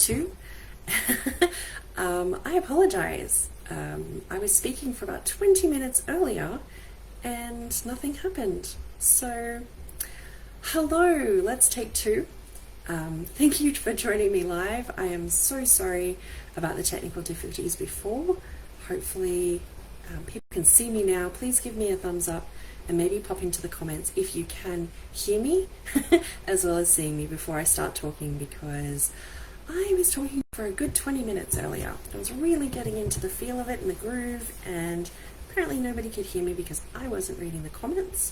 2. I apologize. I was speaking for about 20 minutes earlier and nothing happened. So, hello, let's take 2. Thank you for joining me live. I am so sorry about the technical difficulties before. Hopefully people can see me now. Please give me a thumbs up and maybe pop into the comments if you can hear me as well as seeing me before I start talking, because I was talking for a good 20 minutes earlier. I was really getting into the feel of it and the groove, and apparently nobody could hear me because I wasn't reading the comments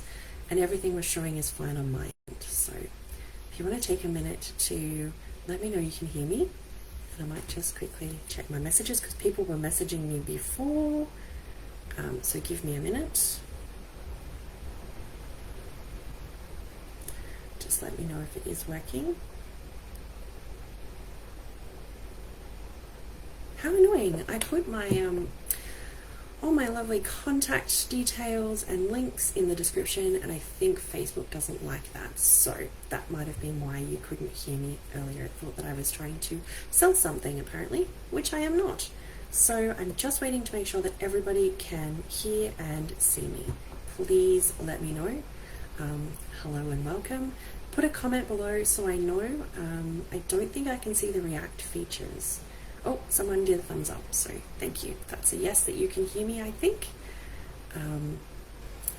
and everything was showing as fine on my end. So if you want to take a minute to let me know you can hear me, and I might just quickly check my messages because people were messaging me before. So give me a minute. Just let me know if it is working. How annoying. I put my all my lovely contact details and links in the description, and I think Facebook doesn't like that, so that might have been why you couldn't hear me earlier. It thought that I was trying to sell something apparently, which I am not. So I'm just waiting to make sure that everybody can hear and see me. Please let me know. Hello and welcome. Put a comment below so I know. I don't think I can see the react features. Oh, someone did a thumbs up, so thank you. That's a yes that you can hear me, I think.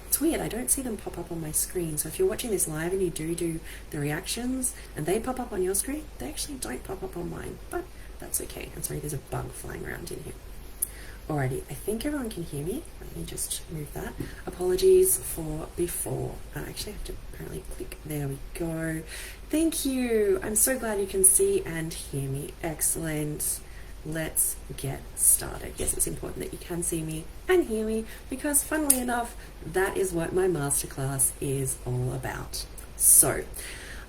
It's weird, I don't see them pop up on my screen. So if you're watching this live and you do the reactions and they pop up on your screen, they actually don't pop up on mine, but that's okay. I'm sorry, there's a bug flying around in here. Alrighty, I think everyone can hear me. Let me just move that. Apologies for before. I actually have to apparently click. There we go. Thank you. I'm so glad you can see and hear me. Excellent. Let's get started. Yes, it's important that you can see me and hear me because, funnily enough, that is what my masterclass is all about. So,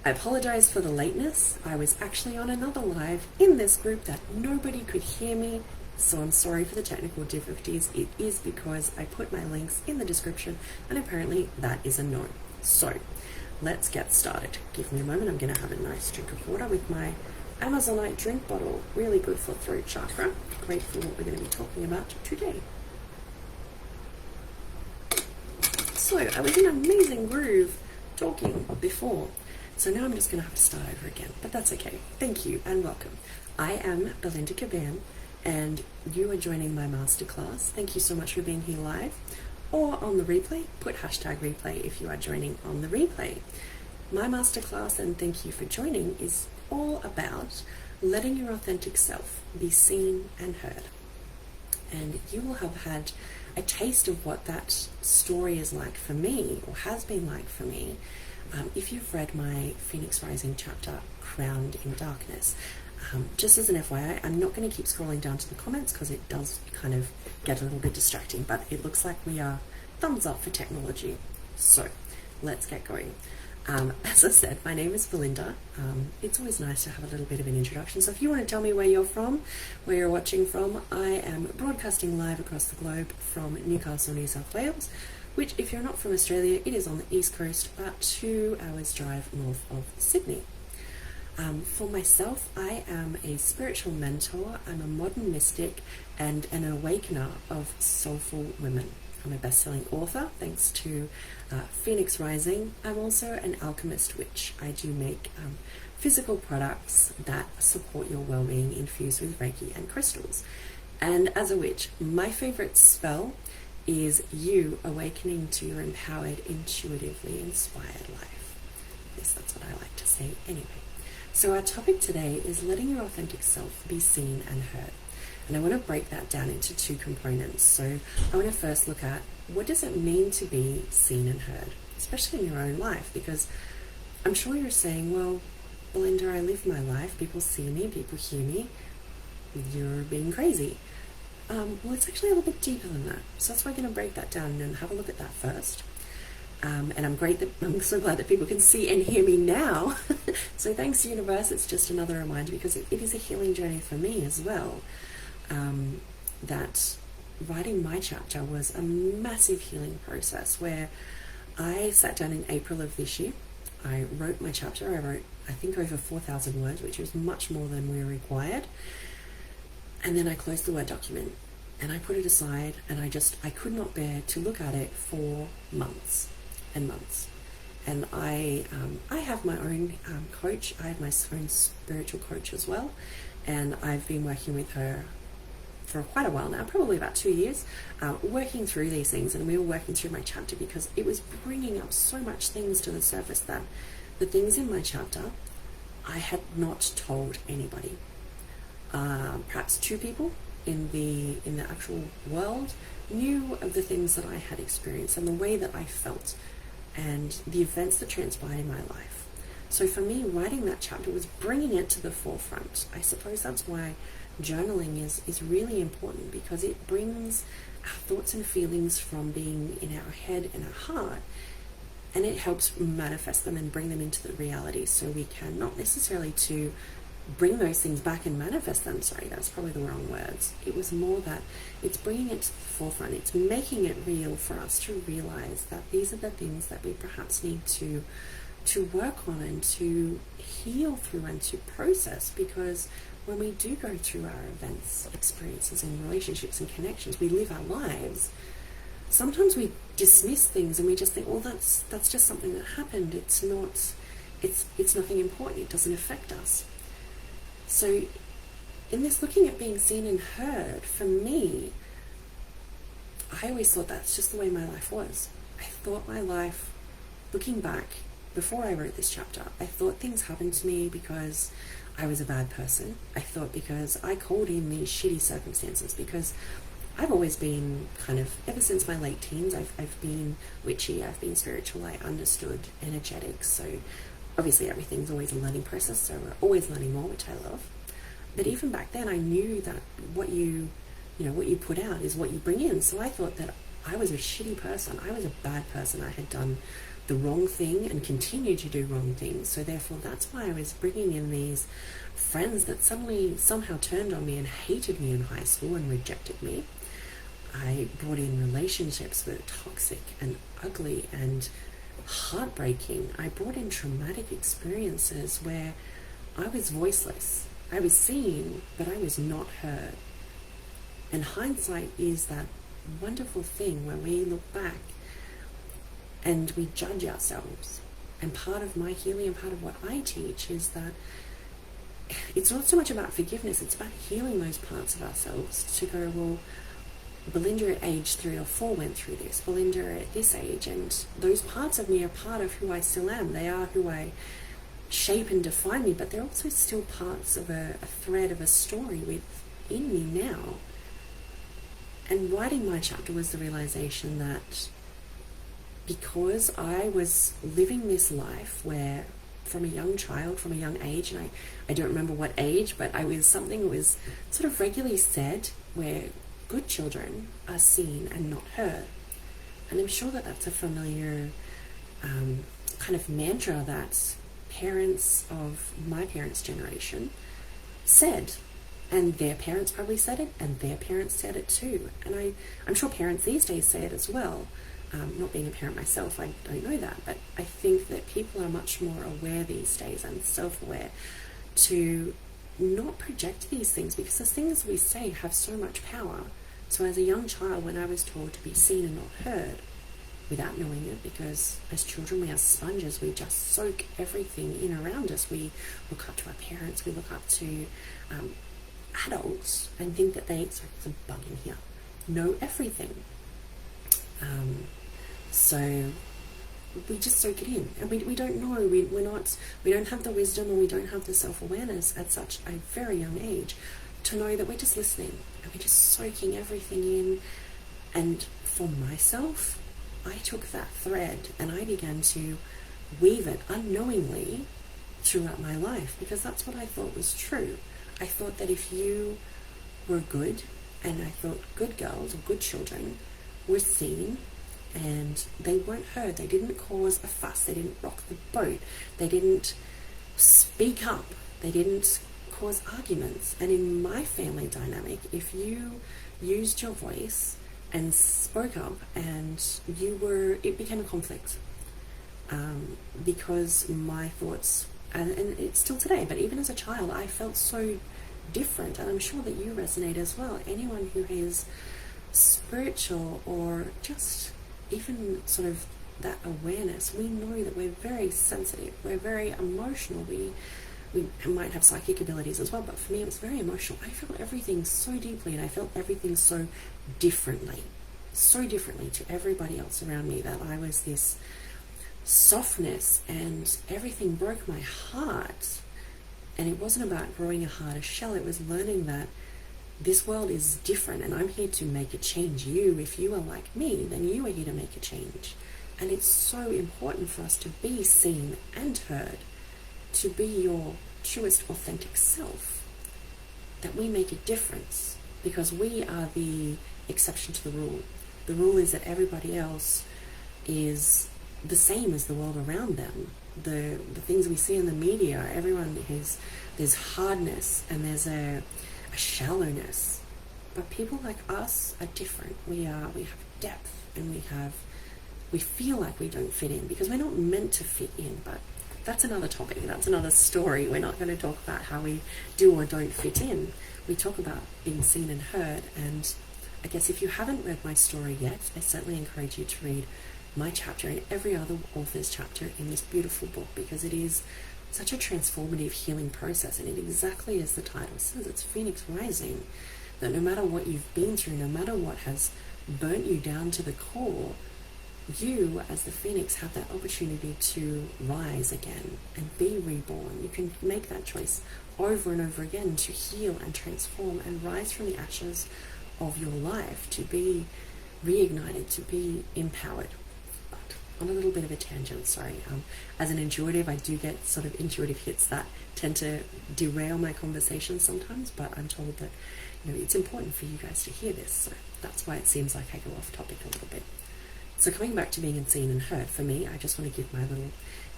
I apologize for the lateness. I was actually on another live in this group that nobody could hear me, so I'm sorry for the technical difficulties. It is because I put my links in the description and apparently that is a no. So, let's get started. Give me a moment. I'm going to have a nice drink of water with my Amazonite drink bottle. Really good for throat chakra. Great for what we're going to be talking about today. So I was in an amazing groove talking before. So now I'm just going to have to start over again. But that's okay. Thank you and welcome. I am Belinda Cabban and you are joining my masterclass. Thank you so much for being here live or on the replay. Put hashtag replay if you are joining on the replay. My masterclass, and thank you for joining, is all about letting your authentic self be seen and heard. And you will have had a taste of what that story is like for me, or has been like for me, if you've read my Phoenix Rising chapter, Crowned in Darkness. Just as an FYI, I'm not going to keep scrolling down to the comments because it does kind of get a little bit distracting, but it looks like we are thumbs up for technology. So let's get going. As I said, my name is Belinda. It's always nice to have a little bit of an introduction. So if you want to tell me where you're from, where you're watching from, I am broadcasting live across the globe from Newcastle, New South Wales, which, if you're not from Australia, it is on the east coast, about 2 hours drive north of Sydney. For myself, I am a spiritual mentor. I'm a modern mystic and an awakener of soulful women. I'm a best-selling author, thanks to Phoenix Rising. I'm also an alchemist witch. I do make physical products that support your well-being infused with Reiki and crystals. And as a witch, my favorite spell is you awakening to your empowered, intuitively inspired life. Yes, that's what I like to say anyway. So our topic today is letting your authentic self be seen and heard. And I want to break that down into 2 components. So I want to first look at what does it mean to be seen and heard, especially in your own life, because I'm sure you're saying, well, Belinda, I live my life. People see me, people hear me. You're being crazy. Well, it's actually a little bit deeper than that. So that's why I'm going to break that down and have a look at that first. And I'm so glad that people can see and hear me now. So thanks, universe. It's just another reminder, because it is a healing journey for me as well. That writing my chapter was a massive healing process where I sat down in April of this year. I wrote my chapter. I wrote I think over 4,000 words, which was much more than we required. And then I closed the Word document and I put it aside, and I could not bear to look at it for months and months. And I have my own coach. I have my own spiritual coach as well, and I've been working with her for quite a while now, probably about 2 years, working through these things. And we were working through my chapter because it was bringing up so much things to the surface that the things in my chapter I had not told anybody. Perhaps 2 people in the actual world knew of the things that I had experienced and the way that I felt and the events that transpired in my life. So for me, writing that chapter was bringing it to the forefront. I suppose that's why journaling is really important, because it brings our thoughts and feelings from being in our head and our heart, and it helps manifest them and bring them into the reality, so we can not necessarily to bring those things back and manifest them. Sorry, that's probably the wrong words. It was more that it's bringing it to the forefront. It's making it real for us to realize that these are the things that we perhaps need to work on and to heal through and to process, because when we do go through our events, experiences and relationships and connections, we live our lives, sometimes we dismiss things and we just think, well, that's just something that happened. It's nothing important. It doesn't affect us. So in this looking at being seen and heard, for me, I always thought that's just the way my life was. I thought my life, looking back, before I wrote this chapter, I thought things happened to me because I was a bad person. I thought because I called in these shitty circumstances, because I've always been kind of, ever since my late teens, I've been witchy, I've been spiritual, I understood energetics, so obviously everything's always a learning process, so we're always learning more, which I love. But even back then, I knew that what you put out is what you bring in. So I thought that I was a shitty person. I was a bad person. I had done the wrong thing and continued to do wrong things. So therefore, that's why I was bringing in these friends that suddenly somehow turned on me and hated me in high school and rejected me. I brought in relationships that were toxic and ugly and heartbreaking. I brought in traumatic experiences where I was voiceless. I was seen, but I was not heard. And hindsight is that wonderful thing when we look back and we judge ourselves. And part of my healing and part of what I teach is that it's not so much about forgiveness, it's about healing those parts of ourselves to go, well, Belinda at age 3 or 4 went through this. Belinda at this age, and those parts of me are part of who I still am. They are who I shape and define me, but they're also still parts of a thread of a story within me now. And writing my chapter was the realization that because I was living this life where from a young child, from a young age, and I don't remember what age, but I was something that was sort of regularly said where good children are seen and not heard. And I'm sure that that's a familiar kind of mantra that parents of my parents' generation said, and their parents probably said it, and their parents said it too. And I'm sure parents these days say it as well. Not being a parent myself, I don't know that, but I think that people are much more aware these days and self-aware to not project these things, because the things we say have so much power. So as a young child, when I was told to be seen and not heard, without knowing it, because as children we are sponges, we just soak everything in around us. We look up to our parents, we look up to adults and think that there's a bug in here, know everything. So we just soak it in, and we don't know, we don't have the wisdom, and we don't have the self-awareness at such a very young age to know that we're just listening and we're just soaking everything in. And for myself, I took that thread and I began to weave it unknowingly throughout my life, because that's what I thought was true. I thought that if you were good, and I thought good girls or good children were seen and they weren't heard, they didn't cause a fuss, they didn't rock the boat, they didn't speak up, they didn't cause arguments. And in my family dynamic, if you used your voice and spoke up and it became a conflict, because my thoughts and it's still today, but even as a child, I felt so different, and I'm sure that you resonate as well. Anyone who is spiritual or just even sort of that awareness, we know that we're very sensitive, we're very emotional, we might have psychic abilities as well, but for me it was very emotional. I felt everything so deeply, and I felt everything so differently to everybody else around me, that I was this softness, and everything broke my heart. And it wasn't about growing a harder shell, it was learning that this world is different, and I'm here to make a change. If you are like me, then you are here to make a change. And it's so important for us to be seen and heard, to be your truest authentic self, that we make a difference, because we are the exception to the rule. The rule is that everybody else is the same as the world around them. The things we see in the media, everyone has, there's hardness and there's a shallowness, but people like us are different. We have depth, and we feel like we don't fit in because we're not meant to fit in. But that's another topic, that's another story. We're not going to talk about how we do or don't fit in. We talk about being seen and heard. And I guess if you haven't read my story yet, I certainly encourage you to read my chapter and every other author's chapter in this beautiful book, because it is such a transformative healing process. And it exactly as the title says, it's Phoenix Rising, that no matter what you've been through, no matter what has burnt you down to the core, you as the Phoenix have that opportunity to rise again and be reborn. You can make that choice over and over again to heal and transform and rise from the ashes of your life, to be reignited, to be empowered. But on a little bit of a tangent, sorry. As an intuitive, I do get sort of intuitive hits that tend to derail my conversation sometimes, but I'm told that it's important for you guys to hear this, so that's why it seems like I go off topic a little bit. So coming back to being seen and heard, for me, I just want to give my little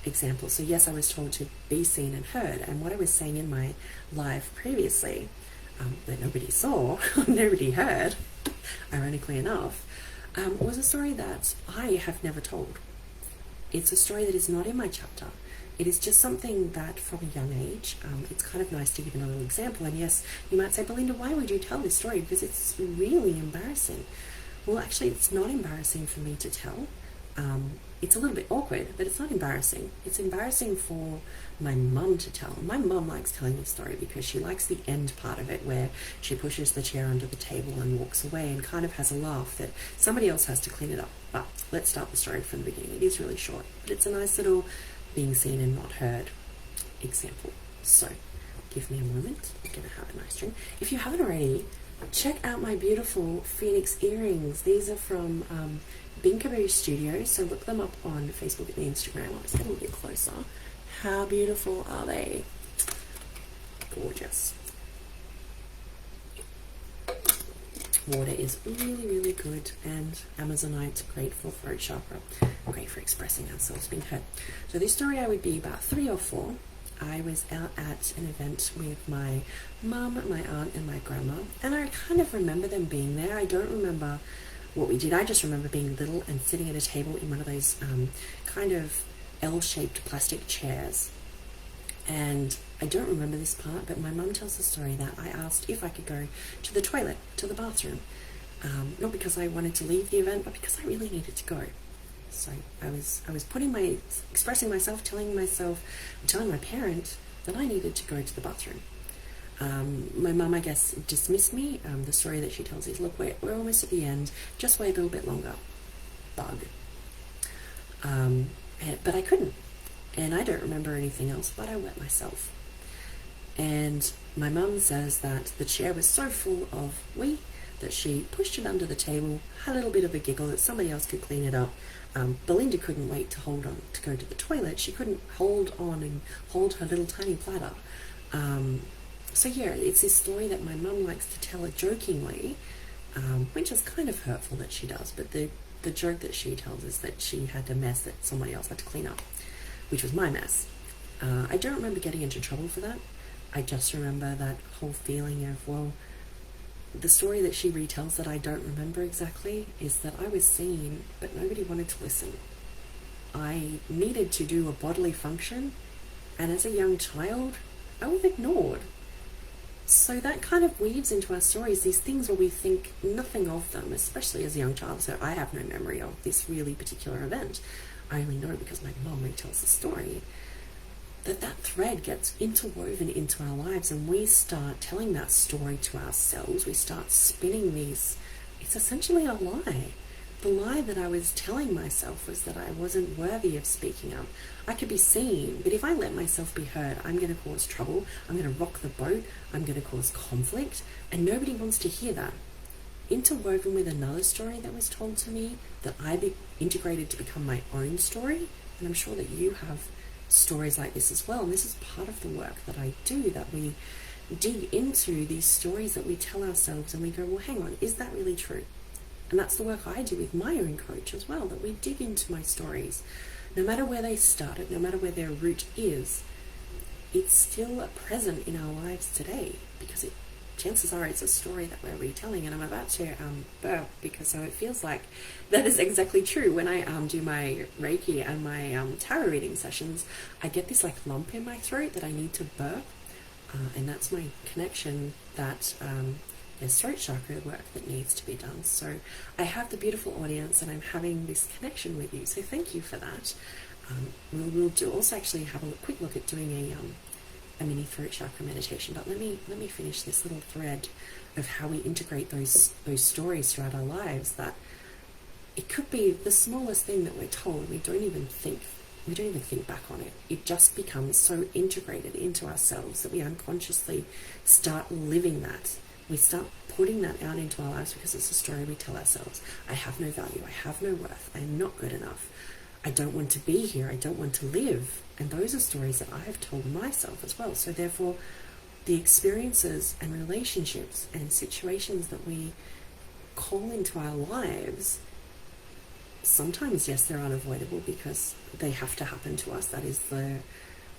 example. So yes, I was told to be seen and heard, and what I was saying in my live previously, that nobody saw, nobody heard, ironically enough, was a story that I have never told. It's a story that is not in my chapter. It is just something that from a young age, it's kind of nice to give another example. And yes, you might say, Belinda, why would you tell this story? Because it's really embarrassing. Well, actually, it's not embarrassing for me to tell. It's a little bit awkward, but it's not embarrassing. It's embarrassing for my mum to tell. My mum likes telling this story because she likes the end part of it, where she pushes the chair under the table and walks away and kind of has a laugh that somebody else has to clean it up. But let's start the story from the beginning. It is really short, but it's a nice little being seen and not heard example. So give me a moment. I'm going to have a nice drink. If you haven't already, check out my beautiful Phoenix earrings. These are from Belinda Studios, so look them up on Facebook and Instagram. Let's get a little bit closer. How beautiful are they? Gorgeous. Water is really, really good, and Amazonite, great for throat chakra, great for expressing ourselves being heard. So this story, I would be about 3 or 4. I was out at an event with my mum, my aunt, and my grandma, and I kind of remember them being there. I don't remember what we did. I just remember being little and sitting at a table in one of those kind of L-shaped plastic chairs. And I don't remember this part, but my mum tells the story that I asked if I could go to the toilet, to the bathroom. Not because I wanted to leave the event, but because I really needed to go. So I was expressing myself, telling my parent that I needed to go to the bathroom. My mum, I guess, dismissed me. The story that she tells is, look, we're almost at the end, just wait a little bit longer. Bug. But I couldn't. And I don't remember anything else, but I wet myself. And my mum says that the chair was so full of wee that she pushed it under the table, had a little bit of a giggle that somebody else could clean it up. Belinda couldn't wait to hold on to go to the toilet. She couldn't hold on and hold her little tiny platter. So yeah, it's this story that my mum likes to tell jokingly, which is kind of hurtful that she does, but the joke that she tells is that she had a mess that somebody else had to clean up, which was my mess. I don't remember getting into trouble for that. I just remember that whole feeling of, well, the story that she retells that I don't remember exactly is that I was seen, but nobody wanted to listen. I needed to do a bodily function, And as a young child, I was ignored. So that kind of weaves into our stories, these things where we think nothing of them, especially as a young child. So I have no memory of this really particular event. I only know because my mom retells the story. That thread gets interwoven into our lives, and we start telling that story to ourselves. We start spinning these. It's essentially a lie. The lie that I was telling myself was that I wasn't worthy of speaking up. I could be seen, but if I let myself be heard, I'm going to cause trouble. I'm going to rock the boat. I'm going to cause conflict, and nobody wants to hear that. Interwoven with another story that was told to me that I integrated to become my own story, and I'm sure that you have stories like this as well. And this is part of the work that I do, that we dig into these stories that we tell ourselves and we go, well, hang on, is that really true? And that's the work I do with my own coach as well, that we dig into my stories. No matter where they started, no matter where their root is, it's still present in our lives today, because chances are it's a story that we're retelling. And I'm about to burp, because so it feels like that is exactly true. When I do my Reiki and my tarot reading sessions, I get this like lump in my throat that I need to burp, and that's my connection that there's throat chakra work that needs to be done. So I have the beautiful audience, and I'm having this connection with you. So thank you for that. We'll do also actually have a quick look at doing a mini throat chakra meditation. But let me finish this little thread of how we integrate those stories throughout our lives. That it could be the smallest thing that we're told. We don't even think back on it. It just becomes so integrated into ourselves that we unconsciously start living that. We start putting that out into our lives because it's a story we tell ourselves. I have no value. I have no worth. I'm not good enough. I don't want to be here. I don't want to live. And those are stories that I have told myself as well. So therefore, the experiences and relationships and situations that we call into our lives, sometimes, yes, they're unavoidable because they have to happen to us. That is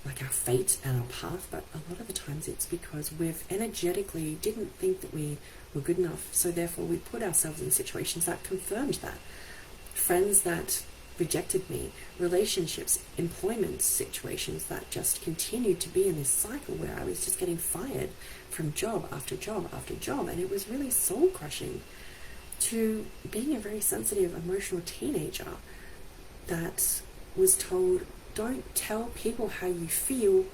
like our fate and our path. But a lot of the times it's because we've energetically didn't think that we were good enough. So therefore we put ourselves in situations that confirmed that. Friends that rejected me, relationships, employment situations that just continued to be in this cycle where I was just getting fired from job after job after job. And it was really soul crushing, to being a very sensitive, emotional teenager that was told, don't tell people how you feel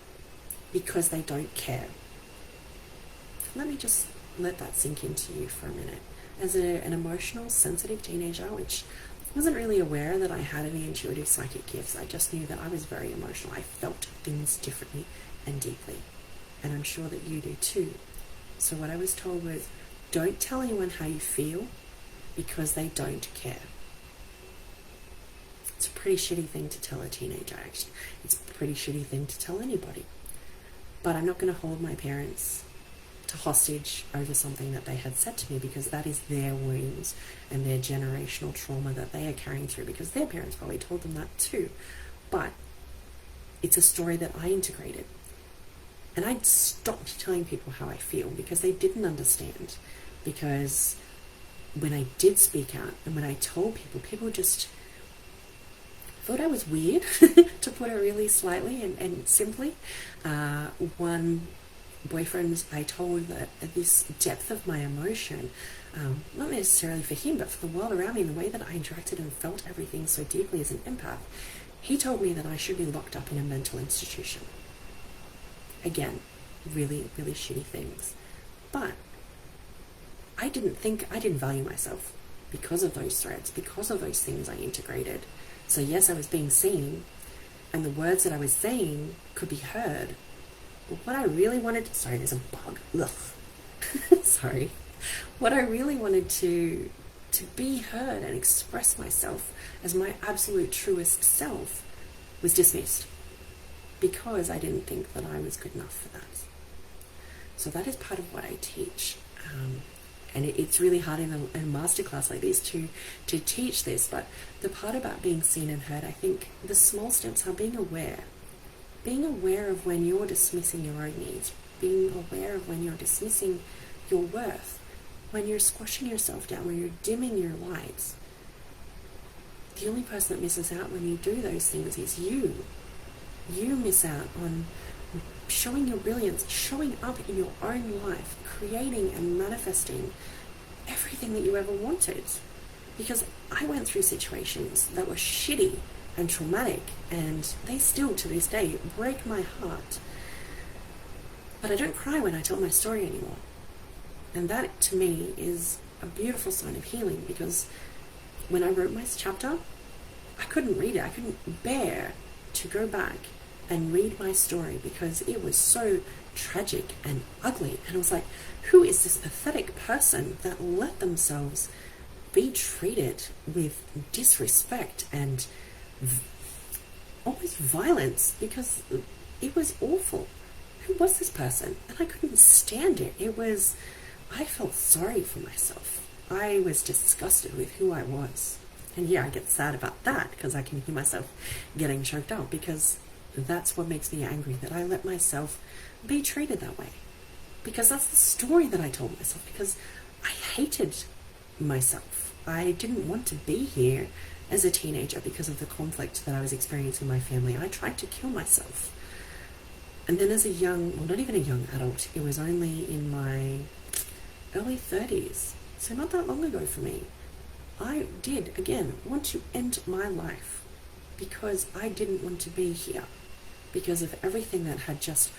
because they don't care. Let me just let that sink into you for a minute. As an emotional, sensitive teenager, which wasn't really aware that I had any intuitive psychic gifts, I just knew that I was very emotional. I felt things differently and deeply. And I'm sure that you do too. So what I was told was, don't tell anyone how you feel because they don't care. It's a pretty shitty thing to tell a teenager, actually. It's a pretty shitty thing to tell anybody. But I'm not going to hold my parents to hostage over something that they had said to me, because that is their wounds and their generational trauma that they are carrying through, because their parents probably told them that too. But it's a story that I integrated. And I stopped telling people how I feel because they didn't understand. Because when I did speak out and when I told people, people just thought I was weird, to put it really slightly and simply. One boyfriend, I told that this depth of my emotion, not necessarily for him, but for the world around me, the way that I interacted and felt everything so deeply as an empath, he told me that I should be locked up in a mental institution. Again, really, really shitty things. But I didn't value myself because of those threads, because of those things I integrated. So yes, I was being seen, and the words that I was saying could be heard. But what I really wanted, sorry, there's a bug. Ugh. Sorry. What I really wanted to be heard and express myself as my absolute truest self was dismissed, because I didn't think that I was good enough for that. So that is part of what I teach. And it's really hard in a masterclass like this to teach this, but the part about being seen and heard, I think the small steps are being aware of when you're dismissing your own needs, being aware of when you're dismissing your worth, when you're squashing yourself down, when you're dimming your lights. The only person that misses out when you do those things is you. You miss out on showing your brilliance, showing up in your own life, creating and manifesting everything that you ever wanted. Because I went through situations that were shitty and traumatic, and they still to this day break my heart. But I don't cry when I tell my story anymore. And that to me is a beautiful sign of healing, because when I wrote my chapter, I couldn't read it. I couldn't bear to go back and read my story because it was so tragic and ugly. And I was like, who is this pathetic person that let themselves be treated with disrespect and almost violence? Because it was awful. Who was this person? And I couldn't stand it. I felt sorry for myself. I was disgusted with who I was. And yeah, I get sad about that because I can hear myself getting choked up, because that's what makes me angry, that I let myself be treated that way. Because that's the story that I told myself, because I hated myself. I didn't want to be here as a teenager because of the conflict that I was experiencing in my family. I tried to kill myself. And then as a young, well, not even a young adult, it was only in my early 30s, so not that long ago for me, I did, again, want to end my life because I didn't want to be here, because of everything that had just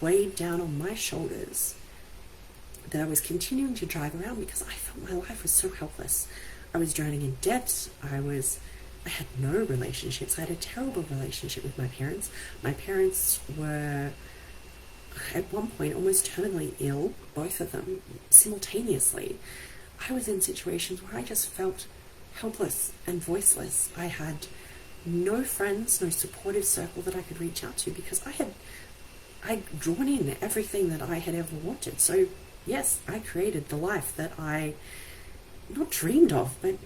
weighed down on my shoulders, that I was continuing to drag around because I felt my life was so helpless. I was drowning in debt. I had no relationships. I had a terrible relationship with my parents. My parents were, at one point, almost terminally ill, both of them, simultaneously. I was in situations where I just felt helpless and voiceless. I had no friends, no supportive circle that I could reach out to, because I'd drawn in everything that I had ever wanted. So yes, I created the life that I not dreamed of, but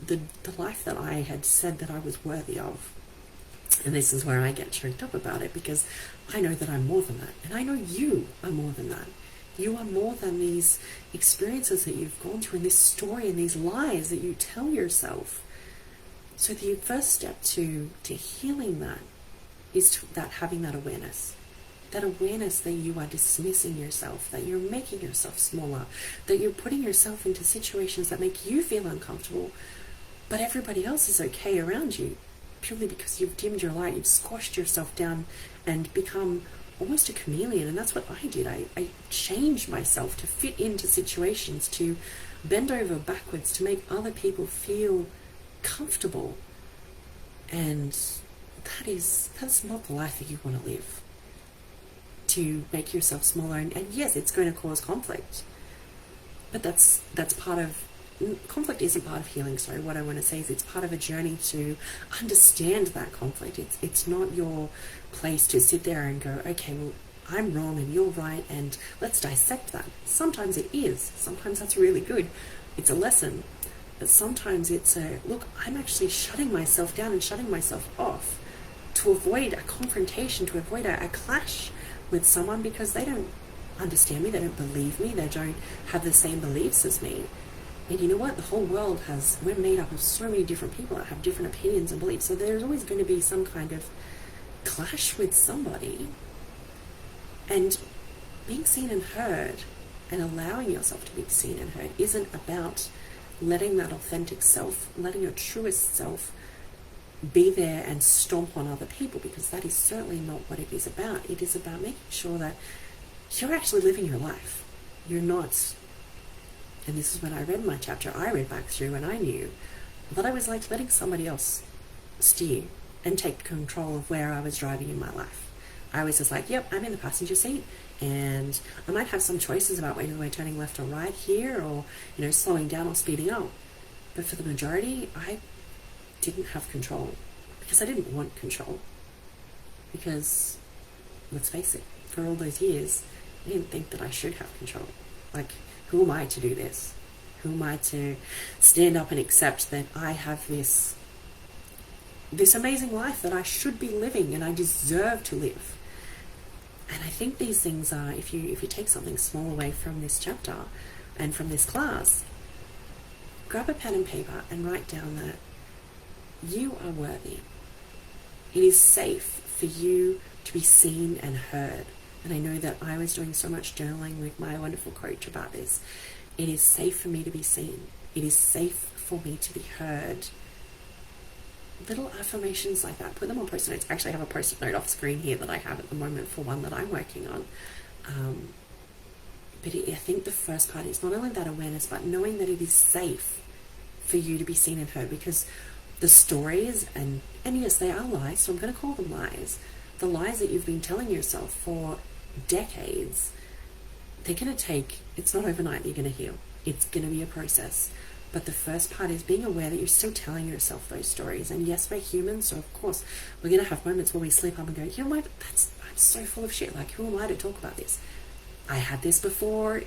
the life that I had said that I was worthy of. And this is where I get choked up about it, because I know that I'm more than that. And I know you are more than that. You are more than these experiences that you've gone through, and this story and these lies that you tell yourself. So the first step to healing that is having that awareness. That awareness that you are dismissing yourself, that you're making yourself smaller, that you're putting yourself into situations that make you feel uncomfortable, but everybody else is okay around you, purely because you've dimmed your light, you've squashed yourself down and become almost a chameleon. And that's what I did. I changed myself to fit into situations, to bend over backwards, to make other people feel comfortable. And that's not the life that you want to live. To make yourself smaller, and yes, it's going to cause conflict, but that's part of conflict. Isn't part of healing. Sorry, what I want to say is it's part of a journey to understand that conflict. It's not your place to sit there and go, okay, well, I'm wrong and you're right, and let's dissect that. Sometimes it is. Sometimes that's really good. It's a lesson. But sometimes it's a, look, I'm actually shutting myself down and shutting myself off to avoid a confrontation, to avoid a clash with someone, because they don't understand me, they don't believe me, they don't have the same beliefs as me. And you know what? The whole world we're made up of so many different people that have different opinions and beliefs. So there's always going to be some kind of clash with somebody. And being seen and heard, and allowing yourself to be seen and heard, isn't about letting that authentic self, letting your truest self be there and stomp on other people, because that is certainly not what it is about. It is about making sure that you're actually living your life. You're not, and this is when I read my chapter, I read back through and I knew that I was like letting somebody else steer and take control of where I was driving in my life. I was just like, yep, I'm in the passenger seat, and I might have some choices about whether we're turning left or right here, or, you know, slowing down or speeding up. But for the majority, I didn't have control, because I didn't want control. Because, let's face it, for all those years, I didn't think that I should have control. Like, who am I to do this? Who am I to stand up and accept that I have this amazing life that I should be living and I deserve to live? And I think these things are, if you take something small away from this chapter and from this class, grab a pen and paper and write down that you are worthy. It is safe for you to be seen and heard. And I know that I was doing so much journaling with my wonderful coach about this. It is safe for me to be seen. It is safe for me to be heard. Little affirmations like that, put them on post-it notes. Actually, I have a post-it note off screen here that I have at the moment for one that I'm working on. But I think the first part is not only that awareness, but knowing that it is safe for you to be seen and heard, because the stories, and yes, they are lies, so I'm going to call them lies. The lies that you've been telling yourself for decades, they're going to take, it's not overnight that you're going to heal. It's going to be a process. But the first part is being aware that you're still telling yourself those stories. And yes, we're human, so of course we're going to have moments where we slip up and go, you know what, I'm so full of shit. Like, who am I to talk about this? I had this before.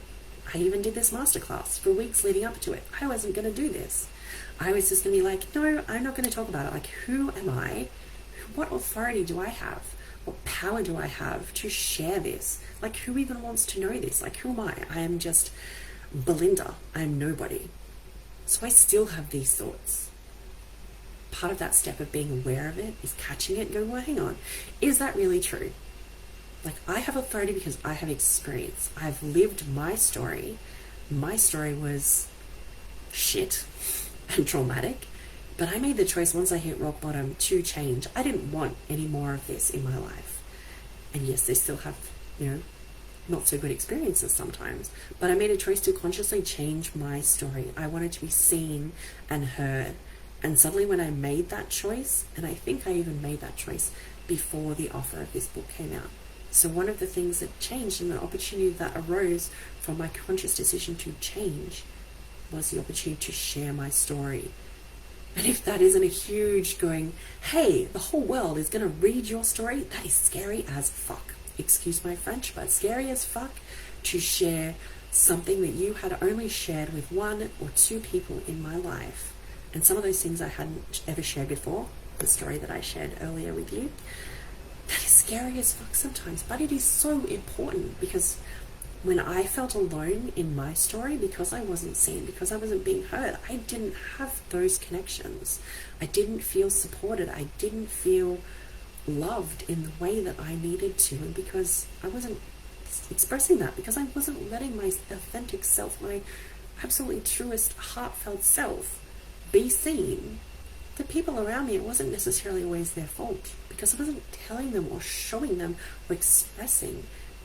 I even did this masterclass for weeks leading up to it. I wasn't going to do this. I was just going to be like, no, I'm not going to talk about it. Like, who am I? What authority do I have? What power do I have to share this? Like, who even wants to know this? Like, who am I? I am just Belinda. I'm nobody. So I still have these thoughts. Part of that step of being aware of it is catching it and going, well, hang on. Is that really true? Like, I have authority because I have experience. I've lived my story. My story was shit and traumatic, but I made the choice once I hit rock bottom to change. I didn't want any more of this in my life. And yes, they still have, not so good experiences sometimes, but I made a choice to consciously change my story. I wanted to be seen and heard. And suddenly when I made that choice, and I think I even made that choice before the offer of this book came out. So one of the things that changed and the opportunity that arose from my conscious decision to change was the opportunity to share my story. And if that isn't a huge going, hey, the whole world is going to read your story, that is scary as fuck. Excuse my French, but scary as fuck to share something that you had only shared with one or two people in my life. And some of those things I hadn't ever shared before, the story that I shared earlier with you, that is scary as fuck sometimes, but it is so important, because when I felt alone in my story, because I wasn't seen, because I wasn't being heard, I didn't have those connections. I didn't feel supported. I didn't feel loved in the way that I needed to, and because I wasn't expressing that, because I wasn't letting my authentic self, my absolutely truest heartfelt self, be seen, the people around me, it wasn't necessarily always their fault, because I wasn't telling them or showing them or expressing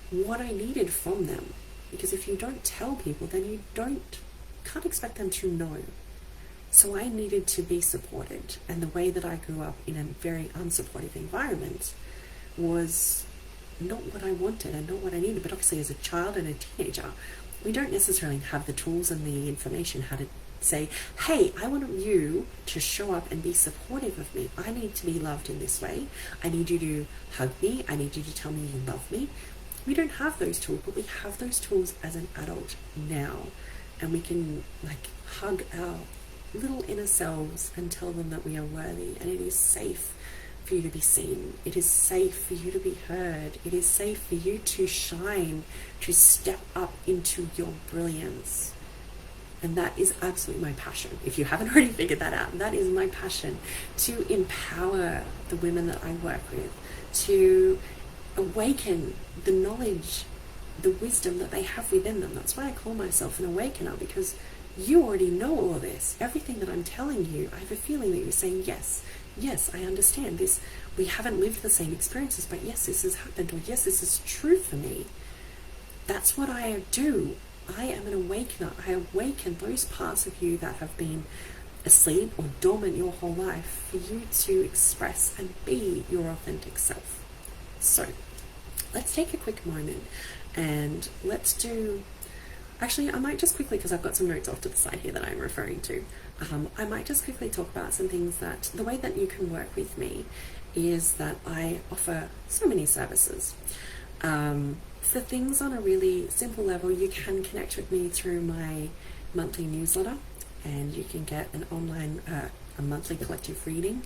what I needed from them. Because if you don't tell people, then you can't expect them to know. So I needed to be supported, and the way that I grew up in a very unsupportive environment was not what I wanted and not what I needed. But obviously as a child and a teenager, we don't necessarily have the tools and the information how to say, hey, I want you to show up and be supportive of me. I need to be loved in this way. I need you to hug me. I need you to tell me you love me. We don't have those tools, but we have those tools as an adult now. And we can hug our little inner selves and tell them that we are worthy, and it is safe for you to be seen. It is safe for you to be heard. It is safe for you to shine, to step up into your brilliance. And that is absolutely my passion. If you haven't already figured that out, that is my passion, to empower the women that I work with, to awaken the knowledge, the wisdom that they have within them. That's why I call myself an awakener, because you already know all of this. Everything that I'm telling you, I have a feeling that you're saying, yes, I understand this. We haven't lived the same experiences, but yes, this has happened, or yes, this is true for me. That's what I do. I am an awakener. I awaken those parts of you that have been asleep or dormant your whole life, for you to express and be your authentic self. So let's take a quick moment and let's do, actually I might just quickly, because I've got some notes off to the side here that I'm referring to, I might just quickly talk about some things that, the way that you can work with me is that I offer so many services. For things on a really simple level, you can connect with me through my monthly newsletter, and you can get an online a monthly collective reading.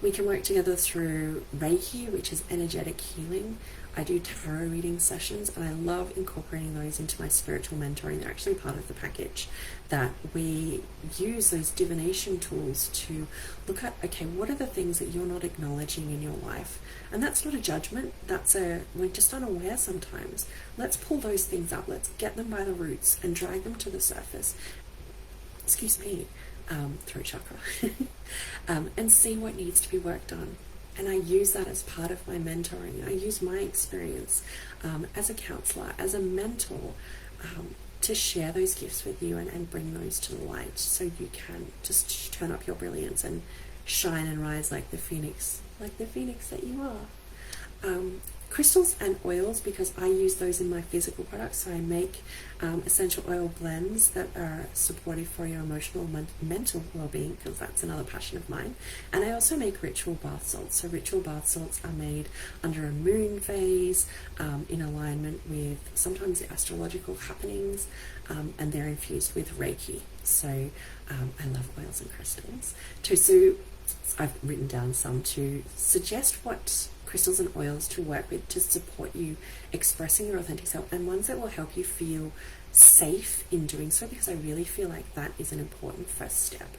We can work together through Reiki, which is energetic healing. I do tarot reading sessions, and I love incorporating those into my spiritual mentoring. They're actually part of the package, that we use those divination tools to look at, okay, what are the things that you're not acknowledging in your life? And that's not a judgment, we're just unaware sometimes. Let's pull those things up, let's get them by the roots and drag them to the surface. Excuse me, throat chakra. And see what needs to be worked on. And I use that as part of my mentoring. I use my experience as a counselor, as a mentor, to share those gifts with you and bring those to the light, so you can just turn up your brilliance and shine and rise like the phoenix that you are. Crystals and oils, because I use those in my physical products, so I make essential oil blends that are supportive for your emotional and mental well-being, because that's another passion of mine. And I also make ritual bath salts. So ritual bath salts are made under a moon phase, in alignment with sometimes the astrological happenings, and they're infused with Reiki. So I love oils and crystals. So I've written down some to suggest what crystals and oils to work with to support you expressing your authentic self, and ones that will help you feel safe in doing so, because I really feel like that is an important first step.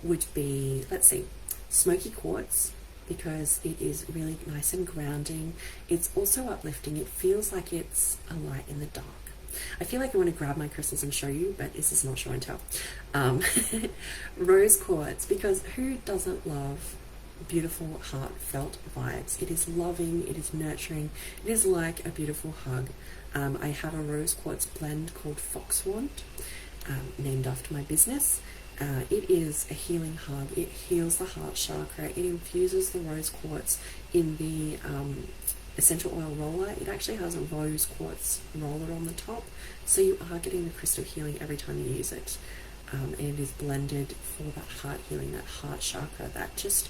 Would be, let's see, smoky quartz, because it is really nice and grounding. It's also uplifting. It feels like it's a light in the dark. I feel like I want to grab my crystals and show you, but this is not show and tell. Rose quartz, because who doesn't love beautiful, heartfelt vibes? It is loving, it is nurturing, it is like a beautiful hug. I have a rose quartz blend called Foxwand, named after my business. It is a healing hug. It heals the heart chakra. It infuses the rose quartz in the essential oil roller. It actually has a rose quartz roller on the top, so you are getting the crystal healing every time you use it. And it is blended for that heart healing, that heart chakra, that just,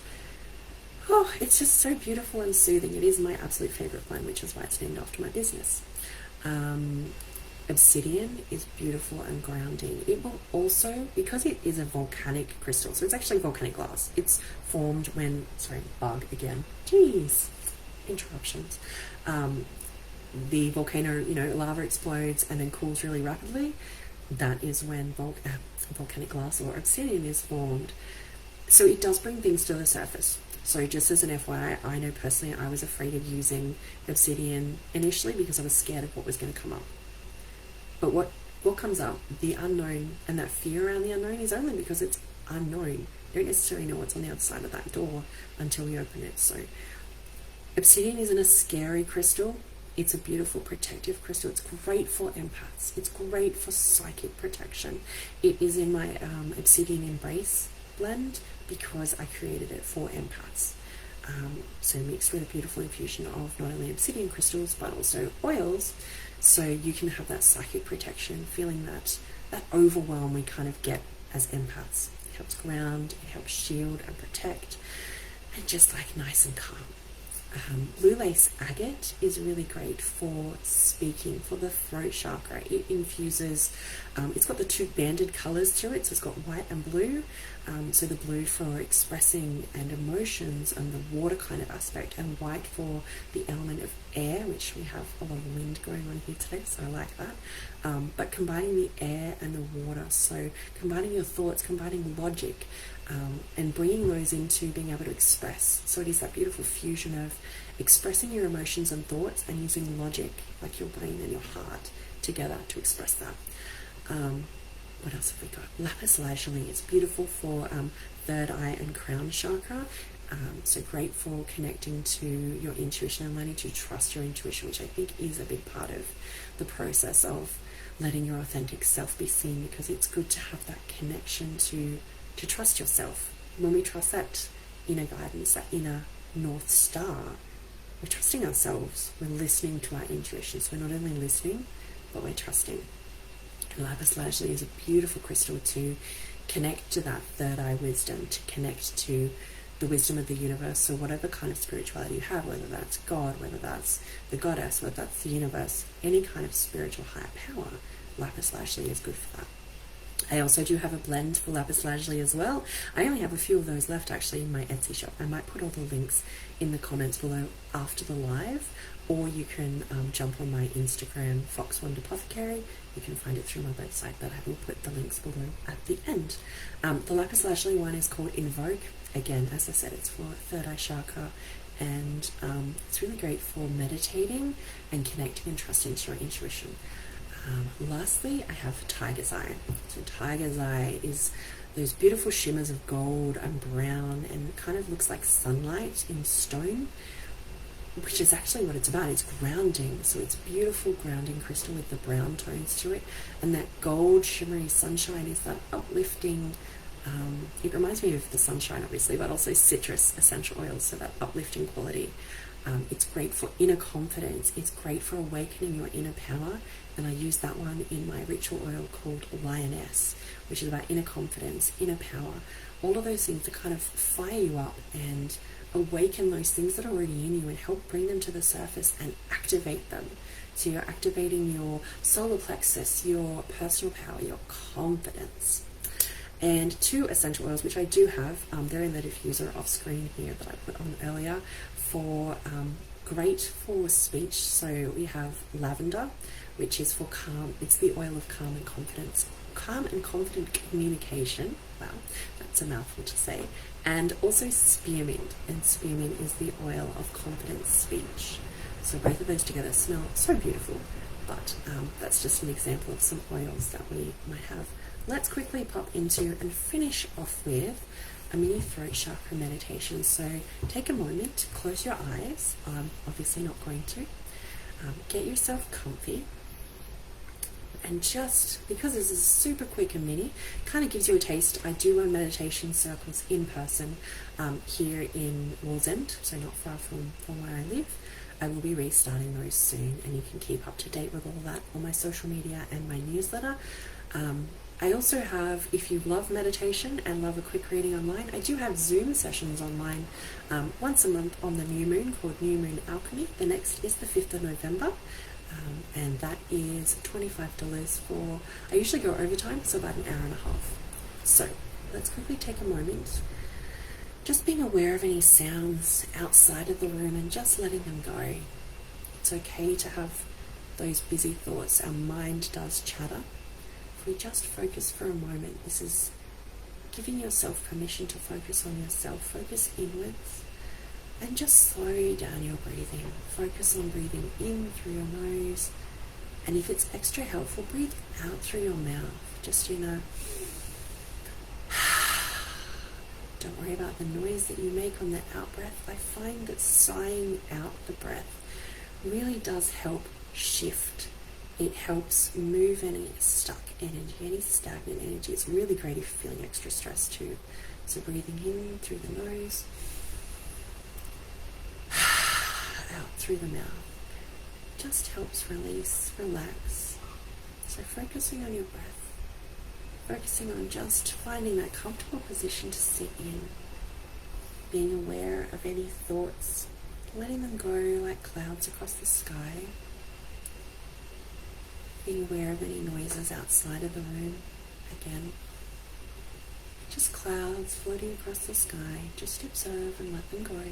oh, it's just so beautiful and soothing. It is my absolute favorite blend, which is why it's named after my business. Obsidian is beautiful and grounding. It will also, because it is a volcanic crystal, so it's actually volcanic glass. It's formed when, sorry, bug again. Jeez, interruptions. The volcano, lava explodes and then cools really rapidly. That is when volcanic glass or obsidian is formed. So it does bring things to the surface. So just as an FYI, I know personally I was afraid of using obsidian initially because I was scared of what was going to come up. But what comes up, the unknown, and that fear around the unknown, is only because it's unknown. You don't necessarily know what's on the other side of that door until you open it. So obsidian isn't a scary crystal. It's a beautiful protective crystal. It's great for empaths. It's great for psychic protection. It is in my Obsidian Embrace blend because I created it for empaths. So mixed with a beautiful infusion of not only obsidian crystals but also oils, so you can have that psychic protection, feeling that overwhelm we kind of get as empaths. It helps ground, it helps shield and protect, and just like nice and calm. Blue lace agate is really great for speaking, for the throat chakra. It infuses, it's got the two banded colors to it, so it's got white and blue. So the blue for expressing and emotions and the water kind of aspect, and white for the element of air, which we have a lot of wind going on here today, so I like that. But combining the air and the water, so combining your thoughts, combining logic, and bringing those into being able to express. So it is that beautiful fusion of expressing your emotions and thoughts and using logic, like your brain and your heart, together to express that. What else have we got? Lapis lazuli is beautiful for third eye and crown chakra. So great for connecting to your intuition and learning to trust your intuition, which I think is a big part of the process of letting your authentic self be seen, because it's good to have that connection to trust yourself. When we trust that inner guidance, that inner North Star, we're trusting ourselves. We're listening to our intuition. So we're not only listening, but we're trusting. And lapis lazuli is a beautiful crystal to connect to that third eye wisdom, to connect to the wisdom of the universe. So whatever kind of spirituality you have, whether that's God, whether that's the goddess, whether that's the universe, any kind of spiritual higher power, lapis lazuli is good for that. I also do have a blend for lapis lazuli as well. I only have a few of those left actually in my Etsy shop. I might put all the links in the comments below after the live, or you can jump on my Instagram, Fox Wand Apothecary. You can find it through my website, but I will put the links below at the end. The lapis lazuli one is called Invoke. Again, as I said, it's for third eye chakra, and it's really great for meditating and connecting and trusting to your intuition. Lastly, I have Tiger's Eye. So Tiger's Eye is those beautiful shimmers of gold and brown, and it kind of looks like sunlight in stone, which is actually what it's about. It's grounding, so it's beautiful grounding crystal with the brown tones to it, and that gold shimmery sunshine is that uplifting. It reminds me of the sunshine, obviously, but also citrus essential oils, so that uplifting quality. It's great for inner confidence. It's great for awakening your inner power, and I use that one in my ritual oil called Lioness, which is about inner confidence, inner power, all of those things to kind of fire you up and awaken those things that are already in you and help bring them to the surface and activate them. So you're activating your solar plexus, your personal power, your confidence. And 2 essential oils, which I do have, they're in the diffuser off screen here that I put on earlier, for great for speech. So we have lavender, which is for calm. It's the oil of calm and confidence. Calm and confident communication. Wow, that's a mouthful to say. And also spearmint. And spearmint is the oil of confident speech. So both of those together smell so beautiful. But that's just an example of some oils that we might have. Let's quickly pop into and finish off with a mini throat chakra meditation. So take a moment to close your eyes. I'm obviously not going to. Get yourself comfy. And just, because this is super quick and mini, kind of gives you a taste. I do run meditation circles in person here in Wallsend, so not far from where I live. I will be restarting those soon, and you can keep up to date with all that on my social media and my newsletter. I also have, if you love meditation and love a quick reading online, I do have Zoom sessions online once a month on the new moon called New Moon Alchemy. The next is the 5th of November, and that is $25 for, I usually go overtime, so about an hour and a half. So let's quickly take a moment, just being aware of any sounds outside of the room and just letting them go. It's okay to have those busy thoughts. Our mind does chatter. We just focus for a moment. This is giving yourself permission to focus on yourself, focus inwards, and just slow down your breathing. Focus on breathing in through your nose, and if it's extra helpful, breathe out through your mouth, just in a don't worry about the noise that you make on the out breath. I find that sighing out the breath really does help shift. It helps move any stuck energy, any stagnant energy. It's really great if you're feeling extra stressed too. So breathing in through the nose, out through the mouth, just helps release, relax. So focusing on your breath, focusing on just finding that comfortable position to sit in, being aware of any thoughts, letting them go like clouds across the sky. Being aware of any noises outside of the room. Again, just clouds floating across the sky. Just observe and let them go.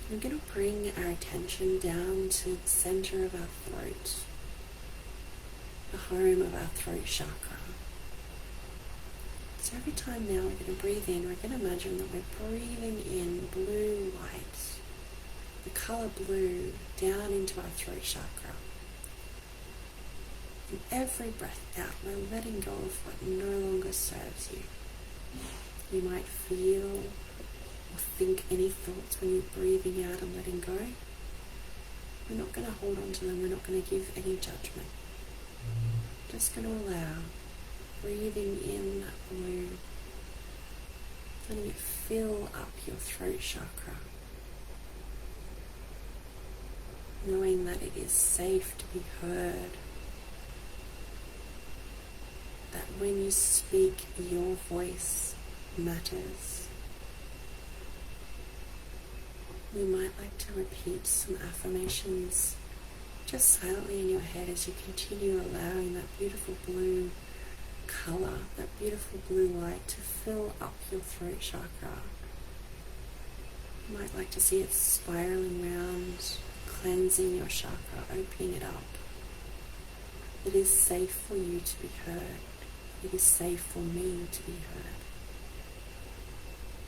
We're going to bring our attention down to the center of our throat, the home of our throat chakra. So every time now we're going to breathe in, we're going to imagine that we're breathing in blue light, the color blue, down into our throat chakra. And every breath out, we're letting go of what no longer serves you. You might feel or think any thoughts when you're breathing out and letting go. We're not going to hold on to them. We're not going to give any judgment. Just going to allow, breathing in that blue, letting it fill up your throat chakra. Knowing that it is safe to be heard. That when you speak, your voice matters. You might like to repeat some affirmations just silently in your head as you continue allowing that beautiful blue color, that beautiful blue light, to fill up your throat chakra. You might like to see it spiraling round, cleansing your chakra, opening it up. It is safe for you to be heard. It is safe for me to be heard.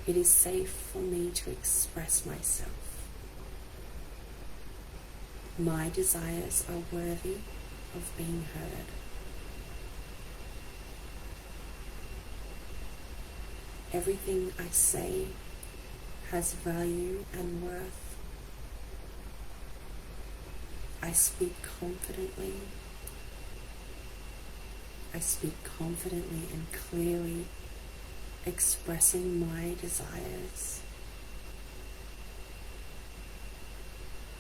It is safe for me to express myself. My desires are worthy of being heard. Everything I say has value and worth. I speak confidently. I speak confidently and clearly, expressing my desires.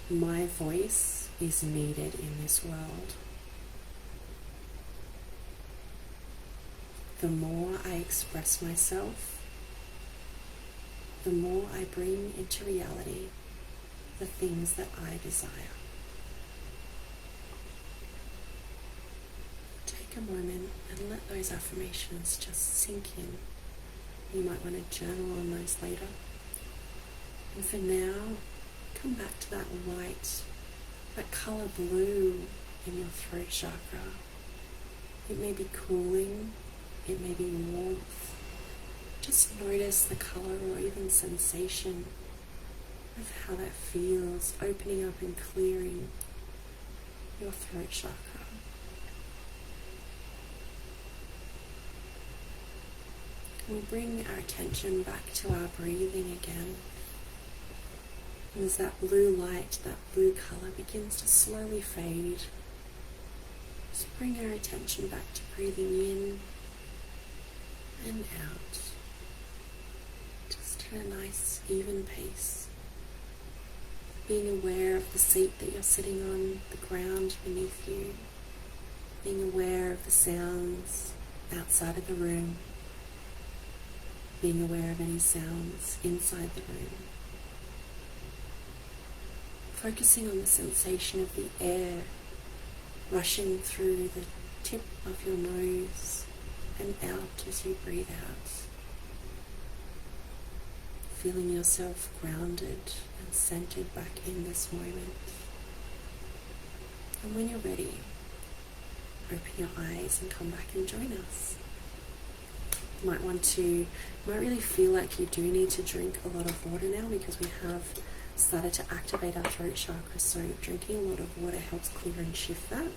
My voice is needed in this world. The more I express myself, the more I bring into reality the things that I desire. Take a moment and let those affirmations just sink in. You might want to journal on those later. And for now, come back to that light, that color blue in your throat chakra. It may be cooling, it may be warmth. Just notice the color or even sensation of how that feels, opening up and clearing your throat chakra. We'll bring our attention back to our breathing again. And as that blue light, that blue color begins to slowly fade, just bring our attention back to breathing in and out. Just at a nice, even pace. Being aware of the seat that you're sitting on, the ground beneath you. Being aware of the sounds outside of the room. Being aware of any sounds inside the room. Focusing on the sensation of the air rushing through the tip of your nose and out as you breathe out. Feeling yourself grounded and centered back in this moment. And when you're ready, open your eyes and come back and join us. You might really feel like you do need to drink a lot of water now, because we have started to activate our throat chakra, so drinking a lot of water helps clear and shift that.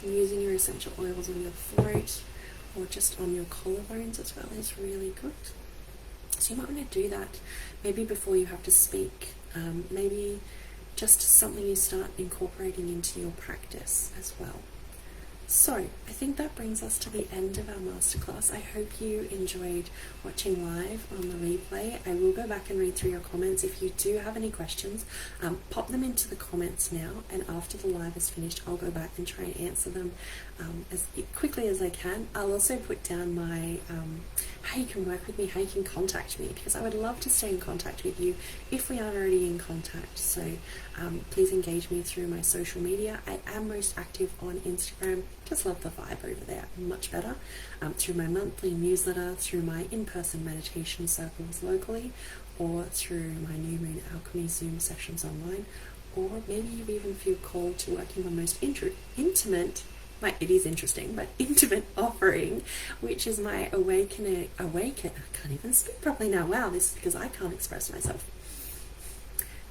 And using your essential oils on your throat or just on your collarbones as well is really good. So you might want to do that maybe before you have to speak, maybe just something you start incorporating into your practice as well. So, I think that brings us to the end of our masterclass. I hope you enjoyed watching live on the replay. I will go back and read through your comments. If you do have any questions, pop them into the comments now, and after the live is finished, I'll go back and try and answer them as quickly as I can. I'll also put down my how you can work with me, how you can contact me, because I would love to stay in contact with you if we aren't already in contact. So please engage me through my social media. I am most active on Instagram. Just love the vibe over there, much better. Through my monthly newsletter, through my in-person meditation circles locally, or through my New Moon Alchemy Zoom sessions online, or maybe you even feel called to working on most intimate, it is interesting, but intimate offering, which is my I can't even speak properly now. Wow, this is because I can't express myself.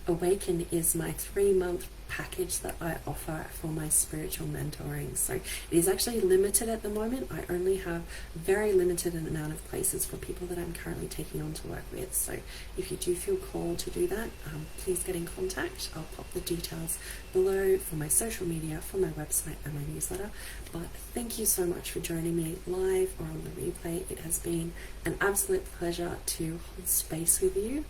Awaken is my 3-month package that I offer for my spiritual mentoring. So it is actually limited at the moment. I only have very limited amount of places for people that I'm currently taking on to work with. So if you do feel called to do that, please get in contact. I'll pop the details below for my social media, for my website and my newsletter. But thank you so much for joining me live or on the replay. It has been an absolute pleasure to hold space with you.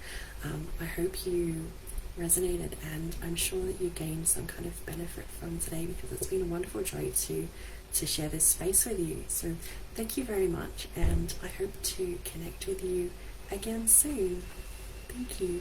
I hope you resonated, and I'm sure that you gained some kind of benefit from today, because it's been a wonderful joy to share this space with you. So thank you very much, and I hope to connect with you again soon. Thank you.